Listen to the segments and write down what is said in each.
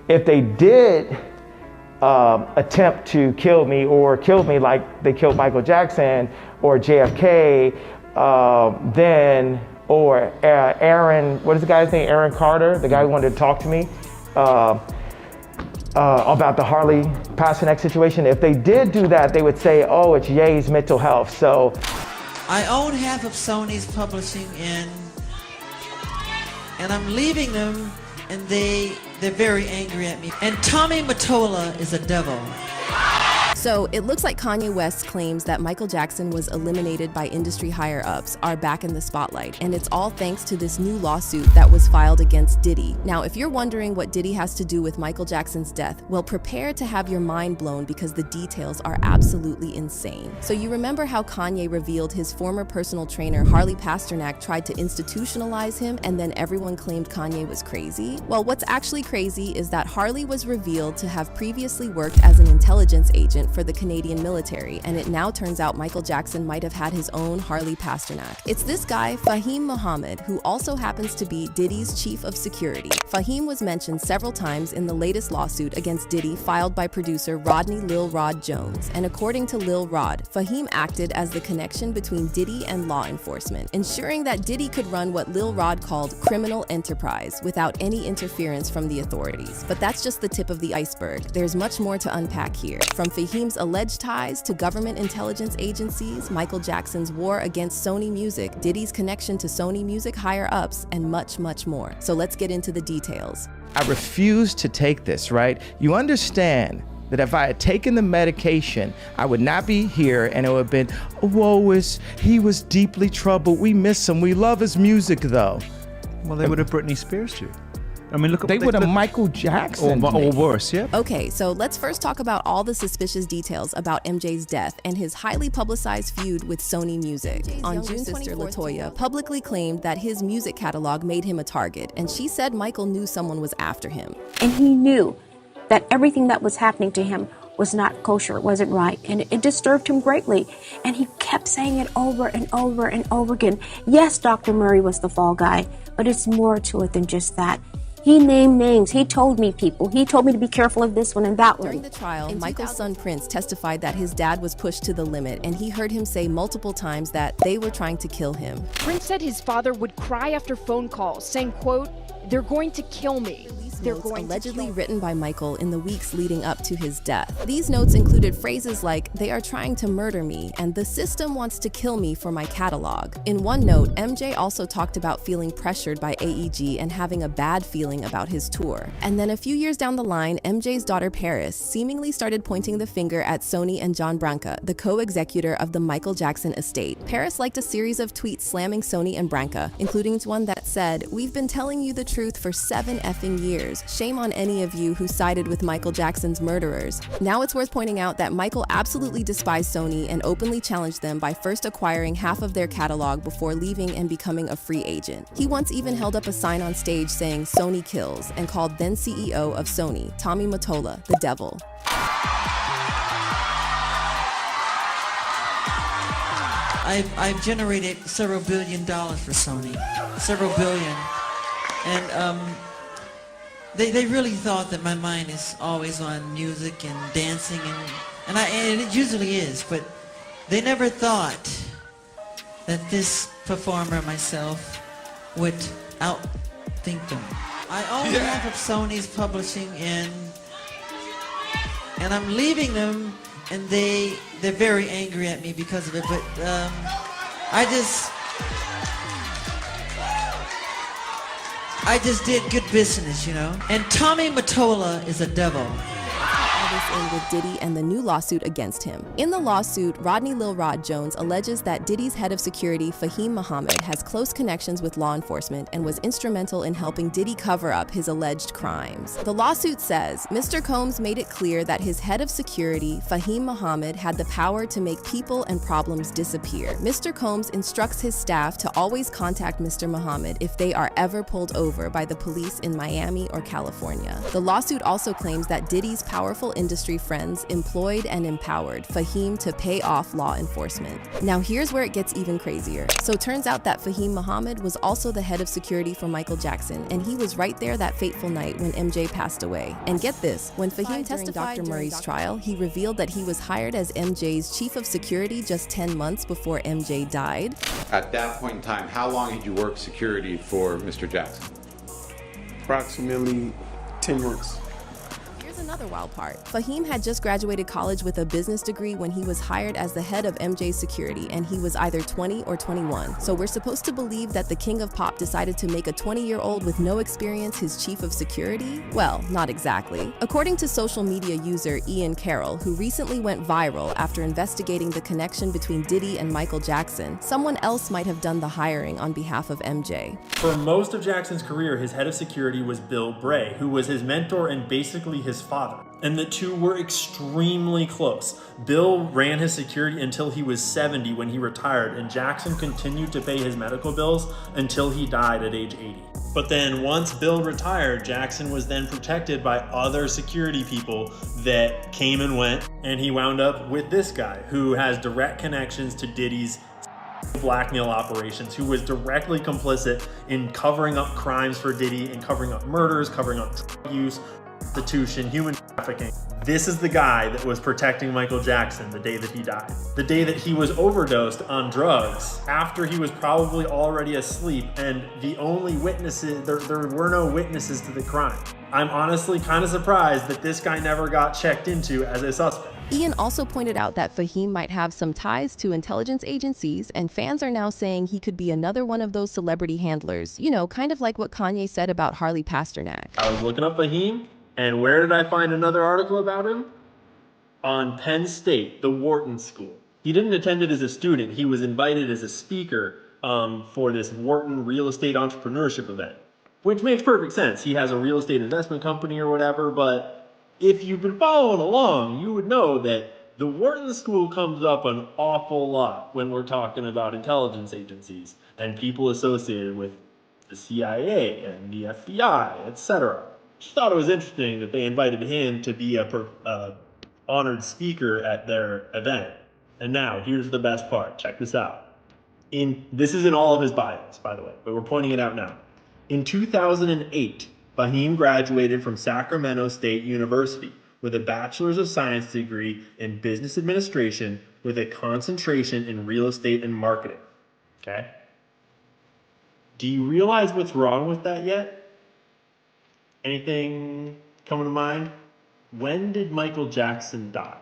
if they did attempt to kill me or kill me like they killed Michael Jackson or JFK, then, or Aaron, what is the guy's name? Aaron Carter, the guy who wanted to talk to me about the Harley Pasternak situation. If they did do that, they would say, oh, it's Ye's mental health. So I own half of Sony's publishing and I'm leaving them, and they're very angry at me. And Tommy Mottola is a devil. So it looks like Kanye West's claims that Michael Jackson was eliminated by industry higher-ups are back in the spotlight, and it's all thanks to this new lawsuit that was filed against Diddy. Now, if you're wondering what Diddy has to do with Michael Jackson's death, well, prepare to have your mind blown because the details are absolutely insane. So you remember how Kanye revealed his former personal trainer, Harley Pasternak, tried to institutionalize him, and then everyone claimed Kanye was crazy? Well, what's actually crazy is that Harley was revealed to have previously worked as an intelligence agent for the Canadian military, and it now turns out Michael Jackson might have had his own Harley Pasternak. It's this guy, Fahim Muhammad, who also happens to be Diddy's chief of security. Fahim was mentioned several times in the latest lawsuit against Diddy filed by producer Rodney Lil Rod Jones, and according to Lil Rod, Fahim acted as the connection between Diddy and law enforcement, ensuring that Diddy could run what Lil Rod called criminal enterprise without any interference from the authorities. But that's just the tip of the iceberg. There's much more to unpack here. From Fahim's alleged ties to government intelligence agencies, Michael Jackson's war against Sony Music, Diddy's connection to Sony Music higher-ups, and much, much more. So let's get into the details. I refuse to take this, right? You understand that if I had taken the medication, I would not be here, and it would have been, woe, he was deeply troubled. We miss him. We love his music, though. Well, they would have Britney Spears you. I mean, look at they would have Michael Jackson or worse, yeah. Okay, so let's first talk about all the suspicious details about MJ's death and his highly publicized feud with Sony Music. On June, sister LaToya publicly claimed that his music catalog made him a target, and she said Michael knew someone was after him. And he knew that everything that was happening to him was not kosher, it wasn't right, and it disturbed him greatly. And he kept saying it over and over and over again. Yes, Dr. Murray was the fall guy, but it's more to it than just that. He named names. He told me people. He told me to be careful of this one and that one. During the trial, Michael's son Prince testified that his dad was pushed to the limit, and he heard him say multiple times that they were trying to kill him. Prince said his father would cry after phone calls, saying, quote, "They're going to kill me." They're going allegedly written by Michael in the weeks leading up to his death. These notes included phrases like, "They are trying to murder me," and "The system wants to kill me for my catalog." In one note, MJ also talked about feeling pressured by AEG and having a bad feeling about his tour. And then a few years down the line, MJ's daughter Paris seemingly started pointing the finger at Sony and John Branca, the co-executor of the Michael Jackson estate. Paris liked a series of tweets slamming Sony and Branca, including one that said, "We've been telling you the truth for 7 effing years. Shame on any of you who sided with Michael Jackson's murderers." Now it's worth pointing out that Michael absolutely despised Sony and openly challenged them by first acquiring half of their catalog before leaving and becoming a free agent. He once even held up a sign on stage saying "Sony kills" and called then CEO of Sony, Tommy Mottola, the devil. I've generated several $1 billion for Sony, several billion, and they really thought that my mind is always on music and dancing, and it usually is, but they never thought that this performer myself would outthink them. I own half of Sony's publishing, and I'm leaving them, and they're very angry at me because of it, but I just did good business, you know. And Tommy Mottola is a devil. All this in with Diddy and the new lawsuit against him. In the lawsuit, Rodney Lil Rod Jones alleges that Diddy's head of security, Fahim Muhammad, has close connections with law enforcement and was instrumental in helping Diddy cover up his alleged crimes. The lawsuit says, Mr. Combs made it clear that his head of security, Fahim Muhammad, had the power to make people and problems disappear. Mr. Combs instructs his staff to always contact Mr. Muhammad if they are ever pulled over by the police in Miami or California. The lawsuit also claims that Diddy's powerful industry friends employed and empowered Fahim to pay off law enforcement. Now here's where it gets even crazier. So turns out that Fahim Muhammad was also the head of security for Michael Jackson, and he was right there that fateful night when MJ passed away. And get this, when Fahim testified during Dr. Murray's trial, he revealed that he was hired as MJ's chief of security just 10 months before MJ died. At that point in time, how long had you worked security for Mr. Jackson? Approximately 10 months. Here's another wild part. Fahim had just graduated college with a business degree when he was hired as the head of MJ's security, and he was either 20 or 21. So we're supposed to believe that the king of pop decided to make a 20-year-old with no experience his chief of security? Well, not exactly. According to social media user Ian Carroll, who recently went viral after investigating the connection between Diddy and Michael Jackson, someone else might have done the hiring on behalf of MJ. For most of Jackson's career, his head of security was Bill Bray, who was his mentor and basically his father. And the two were extremely close. Bill ran his security until he was 70 when he retired, and Jackson continued to pay his medical bills until he died at age 80. But then once Bill retired, Jackson was then protected by other security people that came and went, and he wound up with this guy who has direct connections to Diddy's blackmail operations, who was directly complicit in covering up crimes for Diddy and covering up murders, covering up drug use, prostitution, human trafficking. This is the guy that was protecting Michael Jackson the day that he died. The day that he was overdosed on drugs after he was probably already asleep, and the only witnesses, there were no witnesses to the crime. I'm honestly kind of surprised that this guy never got checked into as a suspect. Ian also pointed out that Fahim might have some ties to intelligence agencies, and fans are now saying he could be another one of those celebrity handlers. You know, kind of like what Kanye said about Harley Pasternak. I was looking up Fahim, and where did I find another article about him? On Penn State, the Wharton School. He didn't attend it as a student. He was invited as a speaker for this Wharton real estate entrepreneurship event, which makes perfect sense. He has a real estate investment company or whatever, but if you've been following along, you would know that the Wharton School comes up an awful lot when we're talking about intelligence agencies and people associated with the CIA and the FBI, etc. Just thought it was interesting that they invited him to be a honored speaker at their event. And now, here's the best part. Check this out. This is in all of his bios, by the way, but we're pointing it out now. In 2008, Fahim graduated from Sacramento State University with a Bachelor's of Science degree in Business Administration with a concentration in real estate and marketing. Okay? Do you realize what's wrong with that yet? Anything coming to mind? When did Michael Jackson die?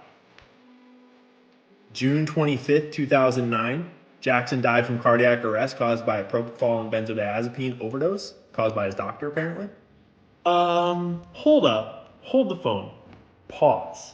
June 25th, 2009. Jackson died from cardiac arrest caused by a propofol and benzodiazepine overdose, caused by his doctor apparently. Hold up. Hold the phone. Pause.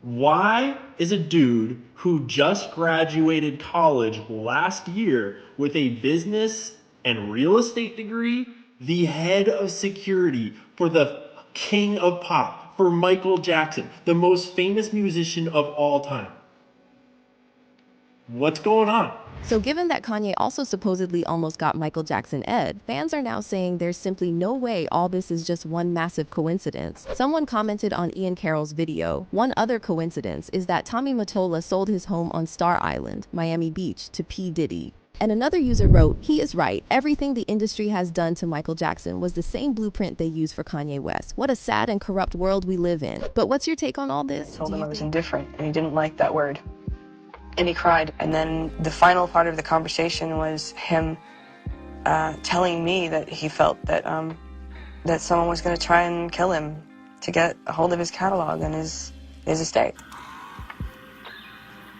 Why is a dude who just graduated college last year with a business and real estate degree the head of security for the king of pop, for Michael Jackson, the most famous musician of all time? What's going on? So given that Kanye also supposedly almost got Michael Jackson Ed, fans are now saying there's simply no way all this is just one massive coincidence. Someone commented on Ian Carroll's video, one other coincidence is that Tommy Mottola sold his home on Star Island, Miami Beach, to P. Diddy. And another user wrote, he is right, everything the industry has done to Michael Jackson was the same blueprint they used for Kanye West. What a sad and corrupt world we live in. But what's your take on all this? I told him I was indifferent, and he didn't like that word. And he cried. And then the final part of the conversation was him telling me that he felt that that someone was going to try and kill him to get a hold of his catalog and his estate.